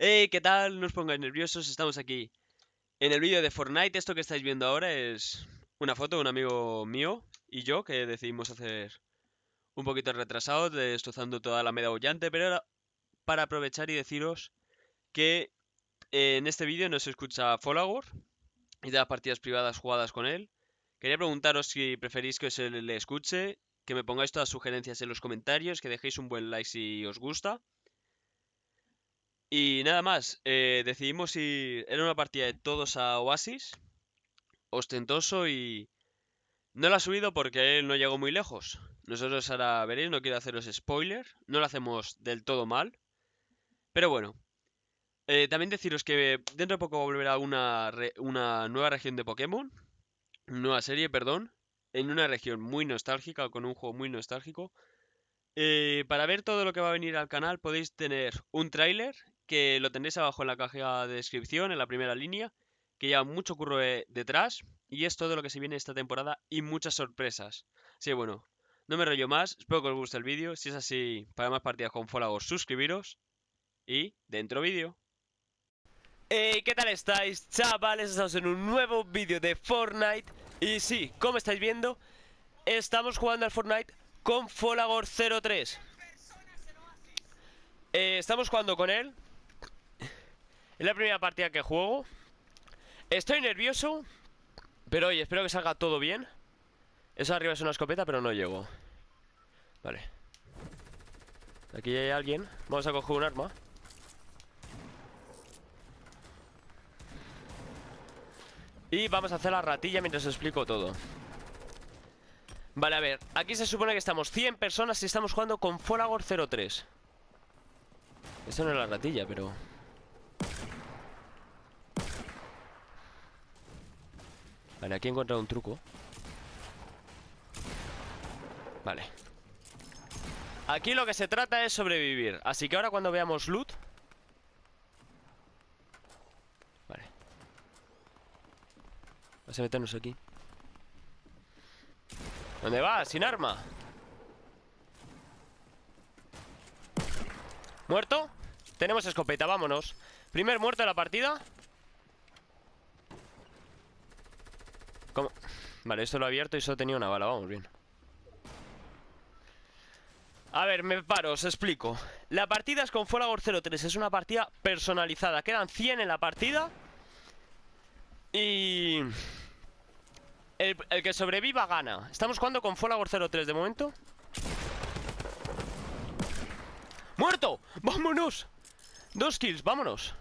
Hey, ¿qué tal? No os pongáis nerviosos, estamos aquí en el vídeo de Fortnite. Esto que estáis viendo ahora es una foto de un amigo mío y yo que decidimos hacer un poquito retrasado, destrozando toda la media bollante, pero era para aprovechar y deciros que en este vídeo no se escucha Folagor y de las partidas privadas jugadas con él. Quería preguntaros si preferís que se le escuche, que me pongáis todas sugerencias en los comentarios, que dejéis un buen like si os gusta. Y nada más, decidimos ir. Era una partida de todos a Oasis, ostentoso, y no la ha subido porque él no llegó muy lejos. Nosotros ahora veréis, no quiero haceros spoiler, no lo hacemos del todo mal, pero bueno. También deciros que dentro de poco volverá una nueva región de Pokémon, nueva serie, perdón, en una región muy nostálgica, con un juego muy nostálgico. Para ver todo lo que va a venir al canal podéis tener un tráiler que lo tendréis abajo en la caja de descripción, en la primera línea, que lleva mucho curro detrás y es todo lo que se viene esta temporada y muchas sorpresas. Así que bueno, no me rollo más, espero que os guste el vídeo. Si es así, para más partidas con Folagor, suscribiros y dentro vídeo. Hey, ¿qué tal estáis, chavales? Estamos en un nuevo vídeo de Fortnite. Y sí, como estáis viendo, estamos jugando al Fortnite con Folagor03. Estamos jugando con él. Es la primera partida que juego. Estoy nervioso, pero oye, espero que salga todo bien. Eso arriba es una escopeta, pero no llego. Vale. Aquí hay alguien. Vamos a coger un arma. Y vamos a hacer la ratilla mientras os explico todo. Vale, a ver. Aquí se supone que estamos 100 personas y estamos jugando con Folagor03. Esto no es la ratilla, pero... Vale, aquí he encontrado un truco. Vale. Aquí lo que se trata es sobrevivir. Así que ahora cuando veamos loot... Vale. Vamos a meternos aquí. ¿Dónde va? Sin arma. ¿Muerto? Tenemos escopeta, vámonos. Primer muerto de la partida. ¿Cómo? Vale, esto lo he abierto y solo tenía una bala, vamos bien. A ver, me paro, os explico. La partida es con Folagor03, es una partida personalizada. Quedan 100 en la partida. Y... El que sobreviva gana. Estamos jugando con Folagor03 de momento. ¡Muerto! ¡Vámonos! 2 kills, vámonos.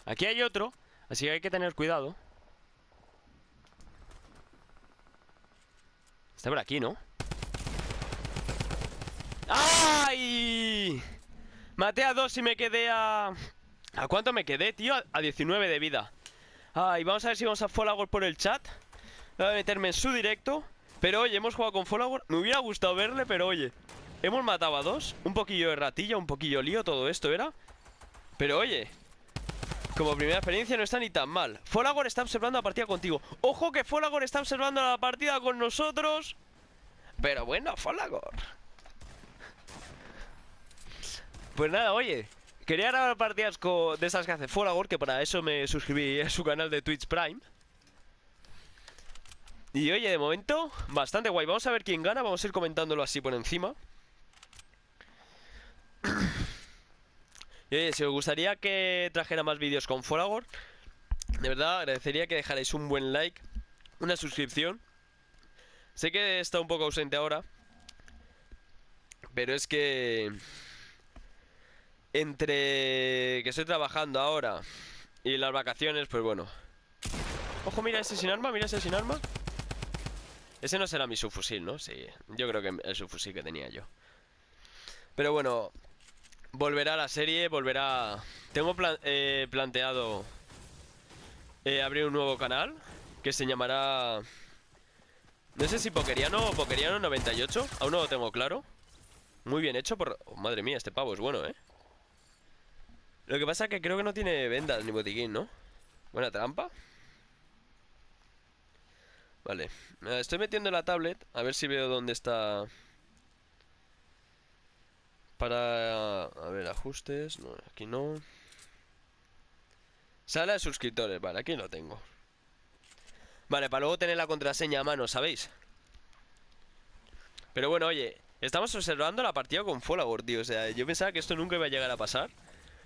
Aquí hay otro, así que hay que tener cuidado. Está por aquí, ¿no? ¡Ay! Maté a 2 y me quedé a... ¿A cuánto me quedé, tío? A 19 de vida. Ay, vamos a ver si vamos a Folagor por el chat. Voy a meterme en su directo. Pero oye, hemos jugado con Folagor. Me hubiera gustado verle, pero oye, hemos matado a 2. Un poquillo de ratilla, un poquillo lío, todo esto era. Pero oye, como primera experiencia no está ni tan mal. Folagor está observando la partida contigo. ¡Ojo que Folagor está observando la partida con nosotros! Pero bueno, Folagor. Pues nada, oye, quería grabar partidas de esas que hace Folagor, que para eso me suscribí a su canal de Twitch Prime. Y oye, de momento, bastante guay. Vamos a ver quién gana, vamos a ir comentándolo así por encima. Y oye, si os gustaría que trajera más vídeos con Folagor, de verdad agradecería que dejarais un buen like, una suscripción. Sé que está un poco ausente ahora, pero es que... Entre que estoy trabajando ahora y las vacaciones, pues bueno. Ojo, mira ese sin arma, mira ese sin arma. Ese no será mi subfusil, ¿no? Sí, yo creo que el subfusil que tenía yo. Pero bueno, volverá la serie, volverá... Tengo planteado abrir un nuevo canal que se llamará... No sé si Pokeriano o Pokeriano 98. Aún no lo tengo claro. Muy bien hecho por... Oh, madre mía, este pavo es bueno, ¿eh? Lo que pasa es que creo que no tiene vendas ni botiquín, ¿no? Buena trampa. Vale, me la estoy metiendo en la tablet. A ver si veo dónde está. Para... A ver, ajustes. No, aquí no. Sala de suscriptores. Vale, aquí lo tengo. Vale, para luego tener la contraseña a mano, ¿sabéis? Pero bueno, oye, estamos observando la partida con Folagor, tío. O sea, yo pensaba que esto nunca iba a llegar a pasar.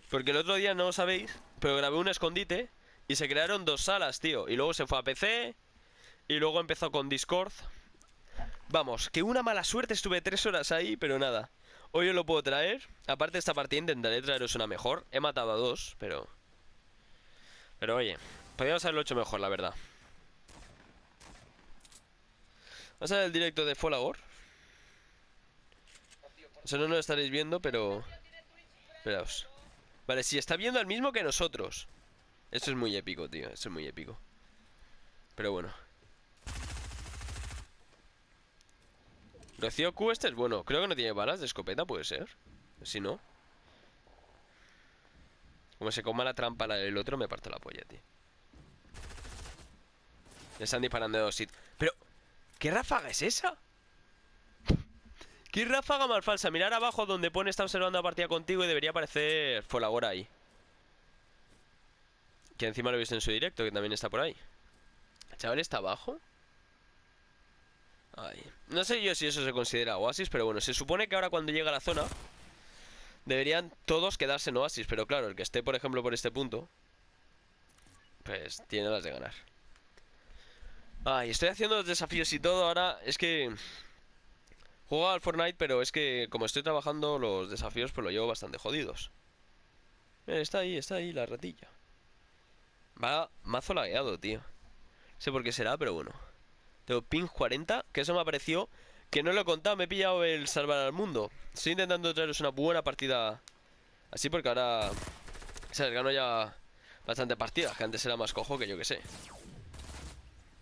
Porque el otro día, no lo sabéis, pero grabé un escondite y se crearon 2 salas, tío. Y luego se fue a PC y luego empezó con Discord. Vamos, que una mala suerte, estuve 3 horas ahí, pero nada. Hoy os lo puedo traer. Aparte de esta partida intentaré traeros una mejor. He matado a 2, pero... Pero oye, podríamos haberlo hecho mejor, la verdad. Vamos a ver el directo de Folagor. Eso no lo estaréis viendo, pero... Esperaos. Vale, sí, está viendo al mismo que nosotros. Esto es muy épico, tío. Esto es muy épico. Pero bueno. Rocío Q este es bueno. Creo que no tiene balas de escopeta, puede ser. Si no. Como se coma la trampa el otro, me parto la polla, tío. Le están disparando de 2 sitios. Pero, ¿qué ráfaga es esa? ¿Qué ráfaga más falsa? Mirar abajo donde pone está observando la partida contigo y debería aparecer Folagor ahí. Que encima lo he visto en su directo, que también está por ahí. ¿El chaval está abajo? Ay. No sé yo si eso se considera oasis, pero bueno, se supone que ahora cuando llega a la zona deberían todos quedarse en oasis. Pero claro, el que esté, por ejemplo, por este punto, pues tiene las de ganar. Ay, estoy haciendo los desafíos y todo. Ahora es que juego al Fortnite, pero es que como estoy trabajando los desafíos, pues lo llevo bastante jodidos. Está ahí la ratilla. Va mazo lagueado, tío. No sé por qué será, pero bueno. Tengo ping 40, que eso me apareció. Que no lo he contado, me he pillado el salvar al mundo. Estoy intentando traeros una buena partida así porque ahora... ¿Sabes? Gano ya bastante partidas, que antes era más cojo que yo que sé.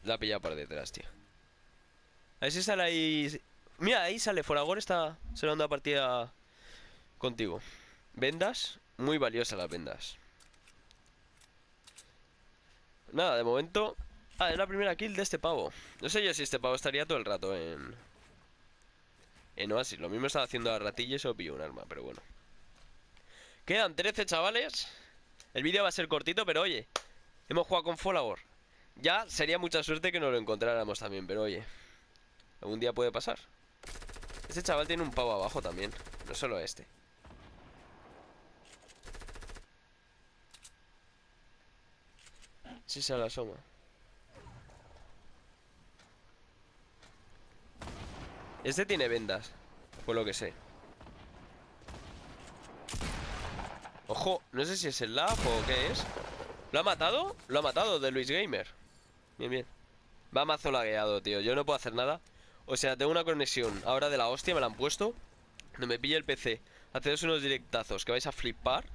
La he pillado por detrás, tío. A ver si sale ahí... Mira, ahí sale, Folagor está salvando la partida contigo. Vendas, muy valiosas las vendas. Nada, de momento... Ah, es la primera kill de este pavo. No sé yo si este pavo estaría todo el rato en Oasis. Lo mismo estaba haciendo la ratilla y se pilló un arma, pero bueno. Quedan 13 chavales. El vídeo va a ser cortito, pero oye, hemos jugado con Folagor. Ya sería mucha suerte que nos lo encontráramos también, pero oye, algún día puede pasar. Este chaval tiene un pavo abajo también, no solo este. Sí se la asoma. Este tiene vendas, por lo que sé. Ojo, no sé si es el lab o qué es. ¿Lo ha matado? Lo ha matado de Luis Gamer. Bien, bien. Va mazo lagueado, tío, yo no puedo hacer nada. O sea, tengo una conexión ahora de la hostia, me la han puesto. No me pilla el PC. Hacedos unos directazos que vais a flipar.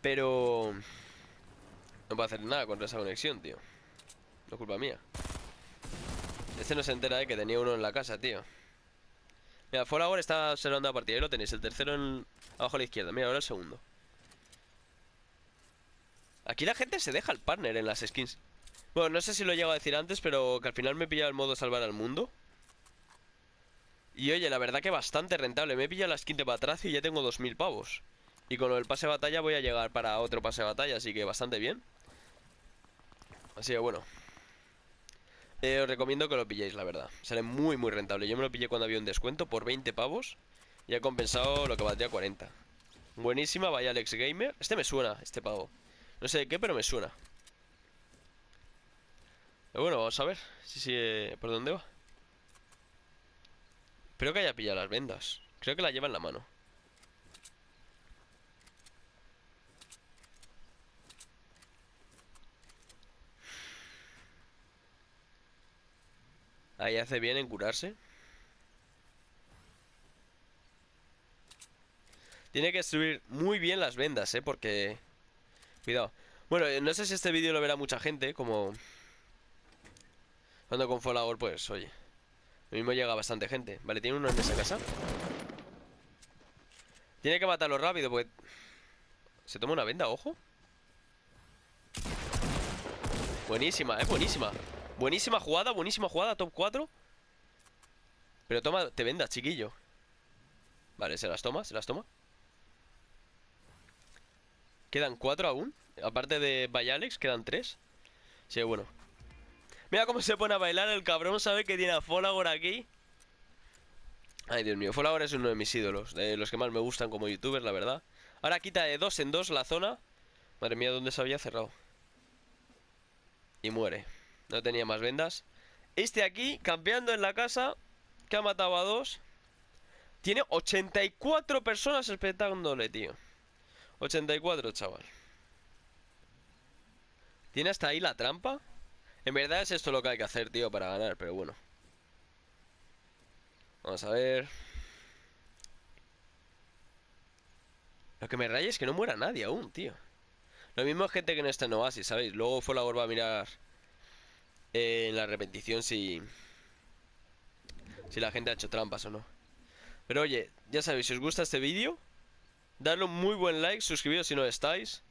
Pero... no puedo hacer nada contra esa conexión, tío. No es culpa mía. Este no se entera de que tenía uno en la casa, tío. Mira, Folagor está observando la partida. Ahí lo tenéis, el tercero abajo a la izquierda. Mira, ahora el segundo. Aquí la gente se deja el partner en las skins. Bueno, no sé si lo he llegado a decir antes, pero que al final me he pillado el modo salvar al mundo. Y oye, la verdad que bastante rentable. Me he pillado la skin de Patracio y ya tengo 2000 pavos. Y con lo del pase de batalla voy a llegar para otro pase de batalla, así que bastante bien. Así que bueno, os recomiendo que lo pilléis, la verdad. Sale muy muy rentable. Yo me lo pillé cuando había un descuento por 20 pavos y ha compensado lo que valdría 40. Buenísima, vaya Alex Gamer. Este me suena, este pavo. No sé de qué, pero me suena. Pero bueno, vamos a ver por dónde va. Espero que haya pillado las vendas. Creo que la lleva en la mano. Ahí hace bien en curarse. Tiene que subir muy bien las vendas, porque... Cuidado. Bueno, no sé si este vídeo lo verá mucha gente, como... Cuando con Folagor, pues, oye. Lo mismo llega bastante gente. Vale, tiene uno en esa casa. Tiene que matarlo rápido, porque... Se toma una venda, ojo. Buenísima, buenísima. Buenísima jugada, top 4. Pero toma, te vendas, chiquillo. Vale, se las toma, se las toma. Quedan 4 aún. Aparte de Bayalex, quedan 3. Sí, bueno. Mira cómo se pone a bailar el cabrón. Sabe que tiene a Folagor aquí. Ay, Dios mío. Folagor es uno de mis ídolos. De los que más me gustan como youtubers, la verdad. Ahora quita de 2 en 2 la zona. Madre mía, ¿dónde se había cerrado? Y muere. No tenía más vendas. Este aquí, campeando en la casa, que ha matado a 2. Tiene 84 personas espectándole, tío. 84, chaval. ¿Tiene hasta ahí la trampa? En verdad es esto lo que hay que hacer, tío, para ganar, pero bueno. Vamos a ver. Lo que me raya es que no muera nadie aún, tío. Lo mismo es gente que no está en Oasis, ¿sabéis? Luego Folagor va a mirar en la repetición si la gente ha hecho trampas o no. Pero oye, ya sabéis, si os gusta este vídeo, dadle un muy buen like, suscribiros si no estáis.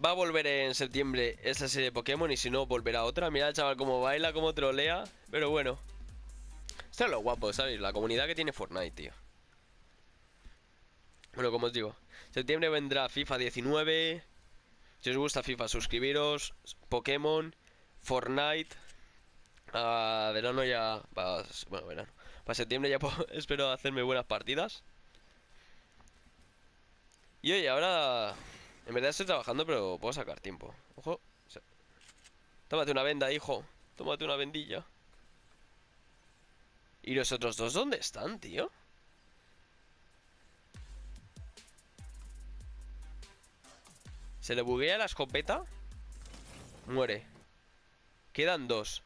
Va a volver en septiembre esta serie de Pokémon y si no, volverá otra. Mirad al chaval cómo baila, cómo trolea. Pero bueno, esto es lo guapo, ¿sabéis? La comunidad que tiene Fortnite, tío. Bueno, como os digo, en septiembre vendrá FIFA 19. Si os gusta FIFA, suscribiros. Pokémon, Fortnite. A verano ya... Bueno, verano. Para septiembre ya espero hacerme buenas partidas. Y oye, ahora... En verdad estoy trabajando, pero puedo sacar tiempo. Ojo. Tómate una venda, hijo. Tómate una vendilla. ¿Y los otros dos dónde están, tío? Se le buguea la escopeta. Muere. Quedan 2.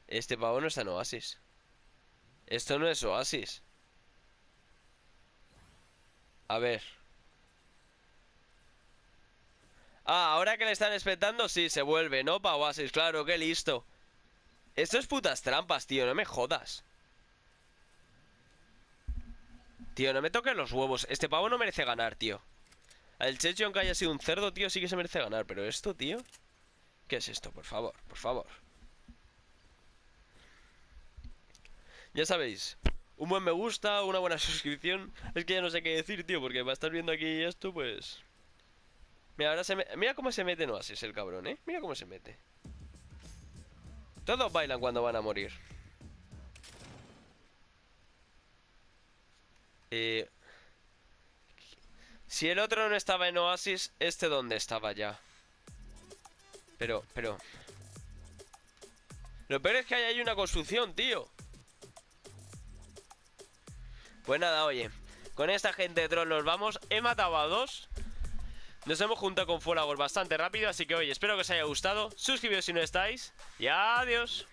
Este pavo no está en Oasis. Esto no es Oasis. A ver. Ah, ahora que le están espetando, sí, se vuelve, ¿no? Pa' Oasis, claro, qué listo. Esto es putas trampas, tío, no me jodas. Tío, no me toques los huevos. Este pavo no merece ganar, tío. El Checho, aunque haya sido un cerdo, tío, sí que se merece ganar. Pero esto, tío... ¿Qué es esto? Por favor, por favor. Ya sabéis, un buen me gusta, una buena suscripción. Es que ya no sé qué decir, tío, porque va a estar viendo aquí esto, pues... Mira, ahora mira cómo se mete en Oasis el cabrón, ¿eh? Mira cómo se mete. Todos bailan cuando van a morir. Si el otro no estaba en Oasis, ¿este dónde estaba ya? Pero... Lo peor es que hay una construcción, tío. Pues nada, oye, con esta gente de troll nos vamos. He matado a 2. Nos hemos juntado con Folagor bastante rápido. Así que oye, espero que os haya gustado. Suscribiros si no estáis. Y adiós.